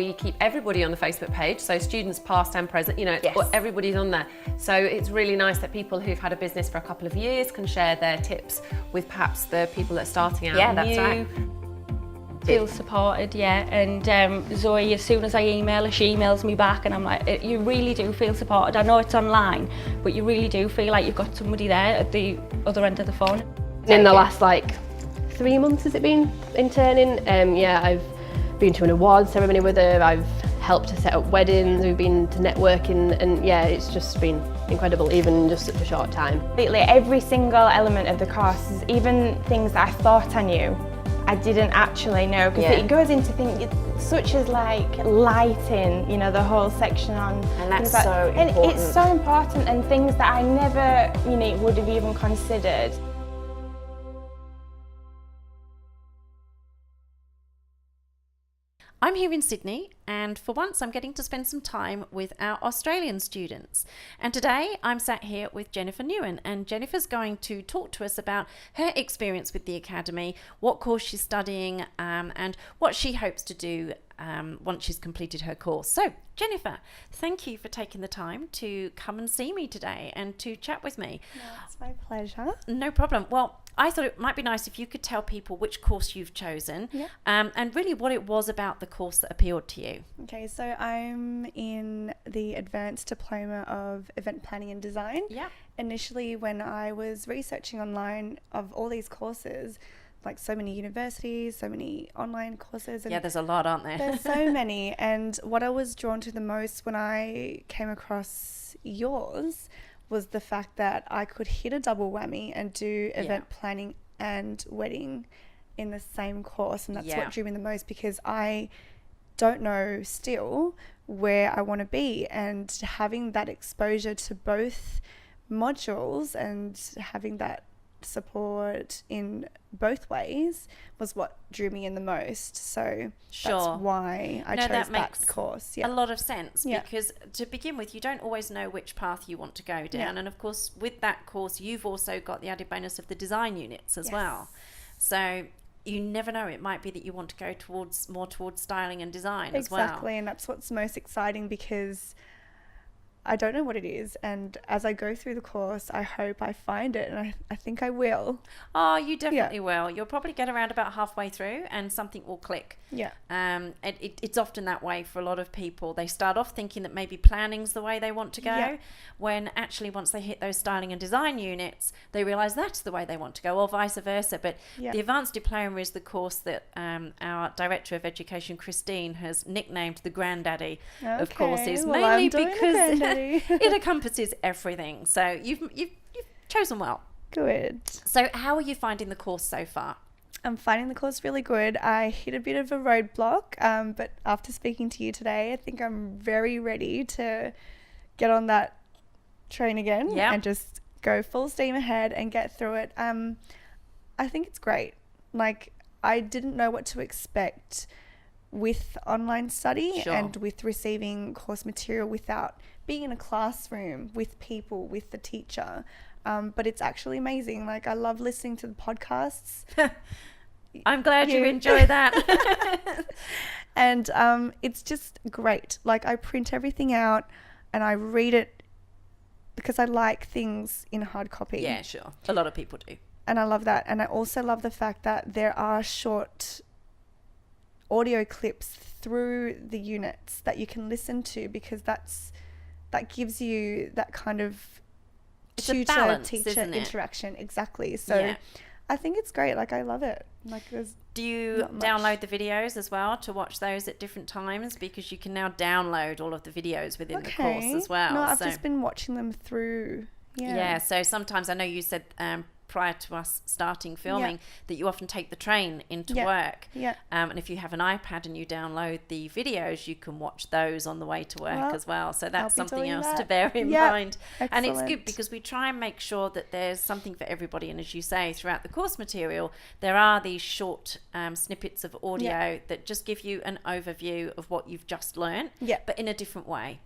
we keep everybody on the Facebook page, so students past and present, you know, Yes. everybody's on there. So it's really nice that people who've had a business for a couple of years can share their tips with perhaps the people that are starting out. Yeah, that's new. right. Feel supported, yeah. And Zoe, as soon as I email her, she emails me back, and I'm like, you really do feel supported. I know it's online, but you really do feel like you've got somebody there at the other end of the phone. In the last 3 months has it been interning, yeah, I've been to an awards ceremony with her, I've helped her set up weddings, we've been to networking, and yeah, it's just been incredible, even in just such a short time. Completely, every single element of the course, even things that I thought I knew, I didn't actually know, because it goes into things such as like lighting, you know, the whole section on. And that's things so and important. it's so important, and things that I never, you know, would have even considered. I'm here in Sydney, and for once I'm getting to spend some time with our Australian students. And today I'm sat here with Jennifer Nguyen, and Jennifer's going to talk to us about her experience with the Academy, what course she's studying, and what she hopes to do once she's completed her course. So, Jennifer, thank you for taking the time to come and see me today and to chat with me. It's my pleasure. No problem. Well, I thought it might be nice if you could tell people which course you've chosen, and really what it was about the course that appealed to you. Okay, so I'm in the Advanced Diploma of Event Planning and Design. Yeah. Initially, when I was researching online of all these courses, like so many universities, so many online courses. And Yeah, there's a lot, aren't there? there's so many. And what I was drawn to the most when I came across yours was the fact that I could hit a double whammy and do event planning and wedding in the same course. And that's what drew me the most, because I don't know still where I want to be, and having that exposure to both modules and having that support in both ways was what drew me in the most. So that's why I chose that course. A lot of sense, because to begin with, you don't always know which path you want to go down, and of course with that course you've also got the added bonus of the design units as well. So you never know, it might be that you want to go more towards styling and design as well. Exactly, and that's what's most exciting, because I don't know what it is, and as I go through the course, I hope I find it, and I think I will. Oh, you definitely will. You'll probably get around about halfway through and something will click. Yeah. It's often that way for a lot of people. They start off thinking that maybe planning's the way they want to go, when actually once they hit those styling and design units, they realise that's the way they want to go, or vice versa. But the Advanced Diploma is the course that our Director of Education, Christine, has nicknamed the granddaddy of courses, mainly because it encompasses everything. So you've chosen well. Good. So how are you finding the course so far? I'm finding the course really good. I hit a bit of a roadblock, but after speaking to you today, I think I'm very ready to get on that train again and just go full steam ahead and get through it. I think it's great. Like, I didn't know what to expect with online study and with receiving course material without being in a classroom with people, with the teacher. But it's actually amazing. Like, I love listening to the podcasts. I'm glad you enjoy that. And it's just great. Like, I print everything out and I read it because I like things in hard copy. Yeah, sure. A lot of people do. And I love that. And I also love the fact that there are short audio clips through the units that you can listen to, because that gives you that kind of tutor-teacher interaction. Exactly. So I think it's great. Like, I love it. Like, do you download the videos as well to watch those at different times? Because you can now download all of the videos within the course as well. No, I've just been watching them through. Yeah. So sometimes, I know you said prior to us starting filming that you often take the train into work. Yeah. And if you have an iPad and you download the videos, you can watch those on the way to work as well. So that's something else to bear in mind. Excellent. And it's good because we try and make sure that there's something for everybody. And as you say, throughout the course material, there are these short snippets of audio that just give you an overview of what you've just learned, but in a different way.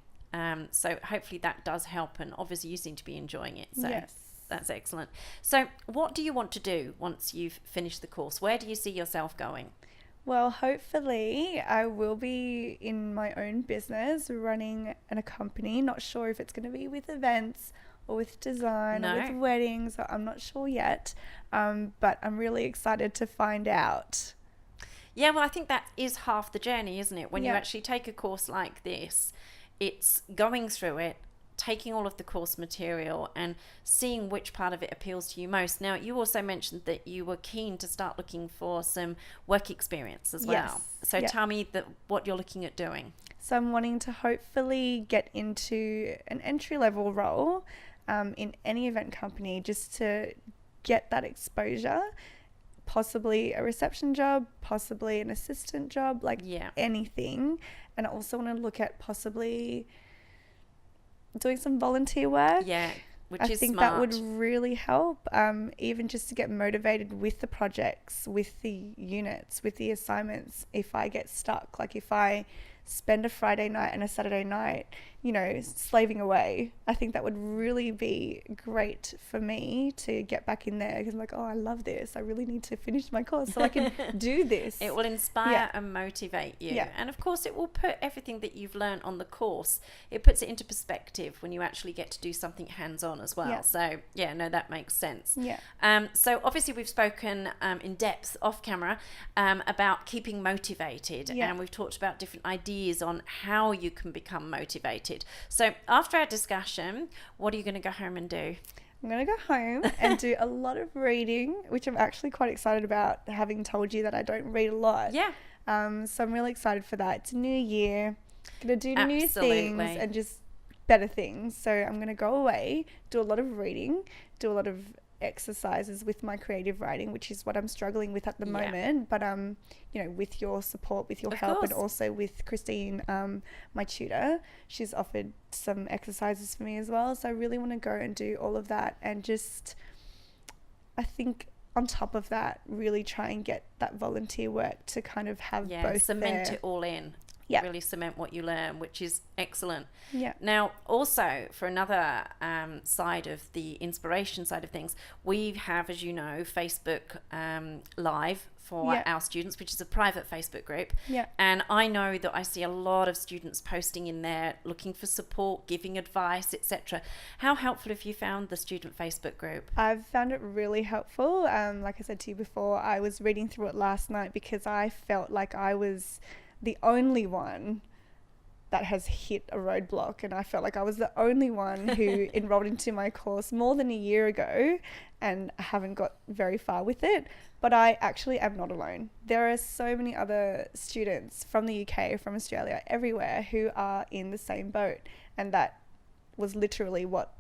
So hopefully that does help. And obviously you seem to be enjoying it. So that's excellent. So what do you want to do once you've finished the course? Where do you see yourself going? Well, hopefully I will be in my own business running a company. Not sure if it's going to be with events or with design or with weddings. I'm not sure yet, but I'm really excited to find out. Yeah, well, I think that is half the journey, isn't it? When you actually take a course like this, it's going through it, taking all of the course material and seeing which part of it appeals to you most. Now, you also mentioned that you were keen to start looking for some work experience as well. So tell me what you're looking at doing. So I'm wanting to hopefully get into an entry-level role in any event company, just to get that exposure, possibly a reception job, possibly an assistant job, like anything. And I also want to look at possibly doing some volunteer work. Yeah, which I is think smart. that would really help, even just to get motivated with the projects, with the units, with the assignments. If I get stuck, like if I spend a Friday night and a Saturday night, you know, slaving away, I think that would really be great for me to get back in there, because I'm like, oh, I love this. I really need to finish my course so I can do this. It will inspire and motivate you. Yeah. And of course, it will put everything that you've learned on the course, it puts it into perspective when you actually get to do something hands-on as well. Yeah. So, yeah, no, that makes sense. Yeah. So obviously we've spoken in depth off camera about keeping motivated. Yeah. And we've talked about different ideas on how you can become motivated. So after our discussion, what are you going to go home and do? I'm going to go home and do a lot of reading, which I'm actually quite excited about, having told you that I don't read a lot. Yeah. So I'm really excited for that. It's a new year. Going to do new Absolutely. things and just better things. So I'm going to go away, do a lot of reading, do a lot of exercises with my creative writing, which is what I'm struggling with at the moment. But you know, with your support, with your help, and also with Christine, my tutor, she's offered some exercises for me as well. So I really want to go and do all of that, and just, I think on top of that, really try and get that volunteer work to kind of have both cement there. it all in. Yeah. Really cement what you learn, which is excellent. Yeah. Now, also for another side of the inspiration side of things, we have, as you know, Facebook Live for our students, which is a private Facebook group. Yeah. And I know that I see a lot of students posting in there, looking for support, giving advice, etc. How helpful have you found the student Facebook group? I've found it really helpful. Like I said to you before, I was reading through it last night because I felt like I was the only one that has hit a roadblock, and I felt like I was the only one who enrolled into my course more than a year ago and I haven't got very far with it. But I actually am not alone. There are so many other students from the UK, from Australia, everywhere, who are in the same boat, and that was literally what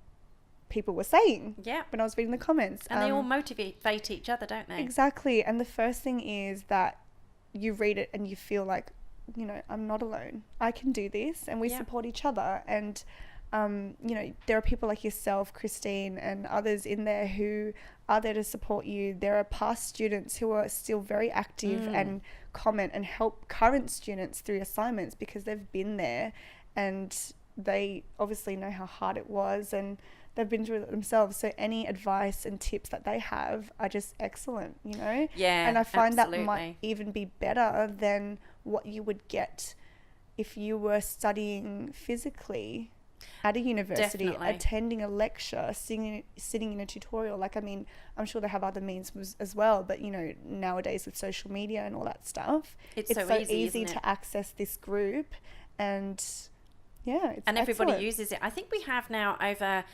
people were saying when I was reading the comments. And they all motivate each other, don't they? Exactly. And the first thing is that you read it and you feel like, you know, I'm not alone. I can do this, and we support each other. And, you know, there are people like yourself, Christine, and others in there who are there to support you. There are past students who are still very active and comment and help current students through assignments because they've been there and they obviously know how hard it was and they've been through it themselves. So any advice and tips that they have are just excellent, you know? Yeah, and I find absolutely. that might even be better than what you would get if you were studying physically at a university, Definitely. attending a lecture, sitting in a tutorial. Like, I mean, I'm sure they have other means as well, but, you know, nowadays with social media and all that stuff, it's so easy to access this group. And yeah, it's and everybody excellent. uses it. I think we have now over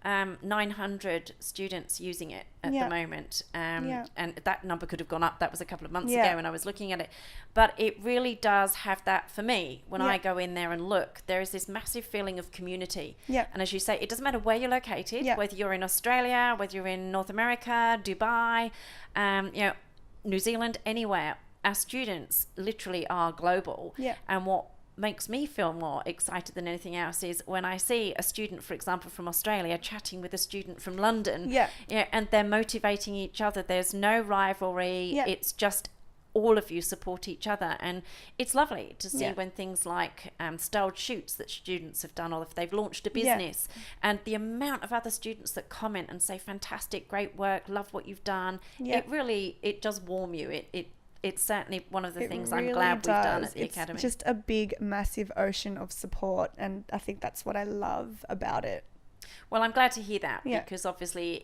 900 students using it at the moment, and that number could have gone up. That was a couple of months ago when I was looking at it, but it really does have that for me. When I go in there and look, there is this massive feeling of community, and as you say, it doesn't matter where you're located, whether you're in Australia, whether you're in North America, Dubai, you know, New Zealand, anywhere. Our students literally are global, and what makes me feel more excited than anything else is when I see a student, for example, from Australia chatting with a student from London, and they're motivating each other. There's no rivalry. It's just all of you support each other, and it's lovely to see when things like styled shoots that students have done, or if they've launched a business, and the amount of other students that comment and say fantastic, great work, love what you've done. It really, it does warm you. It it's certainly one of the things really I'm glad we've done does. at the Academy. It's just a big, massive ocean of support, and I think that's what I love about it. Well, I'm glad to hear that, Yeah. because obviously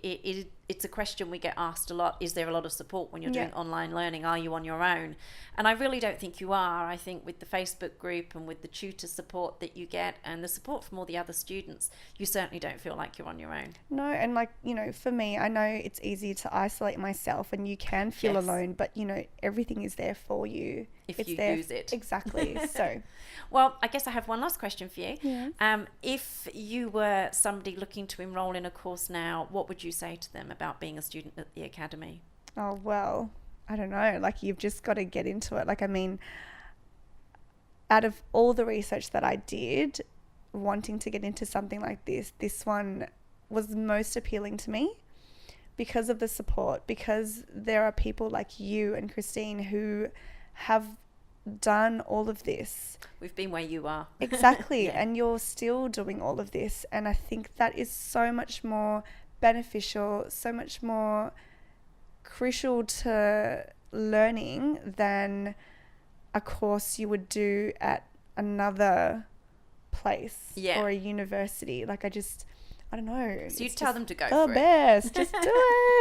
it's a question we get asked a lot. Is there a lot of support when you're doing online learning? Are you on your own? And I really don't think you are. I think with the Facebook group and with the tutor support that you get and the support from all the other students, you certainly don't feel like you're on your own. No, and like, you know, for me, I know it's easy to isolate myself and you can feel Yes. alone, but you know, everything is there for you. If it's you there use it. Exactly. So, Well, I guess I have one last question for you. Yeah. If you were somebody looking to enrol in a course now, what would you say to them about being a student at the Academy? oh, well, I don't know. Like, you've just got to get into it. Like, I mean, out of all the research that I did, wanting to get into something like this one was most appealing to me because of the support, because there are people like you and Christine who have done all of this. We've been where you are. Exactly. Yeah. And you're still doing all of this. And I think that is so much more beneficial, so much more crucial to learning than a course you would do at another place Yeah. or a university. Like, I don't know. So you It's tell just them to go the for it. best. Just do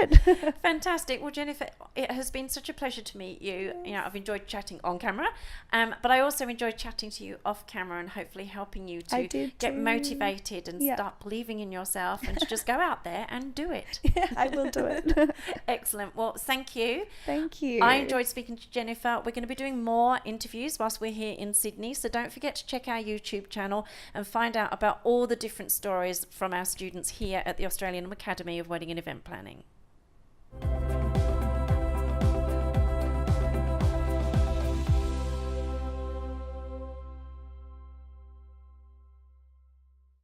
it. Fantastic. Well, Jennifer, it has been such a pleasure to meet you. You know, I've enjoyed chatting on camera, but I also enjoyed chatting to you off camera and hopefully helping you I to did get too. motivated and Yeah. start believing in yourself and to just go out there and do it. Yeah, I will do it. Excellent. Well, thank you. Thank you. I enjoyed speaking to Jennifer. We're going to be doing more interviews whilst we're here in Sydney, so don't forget to check our YouTube channel and find out about all the different stories from our students here at the Australian Academy of Wedding and Event Planning.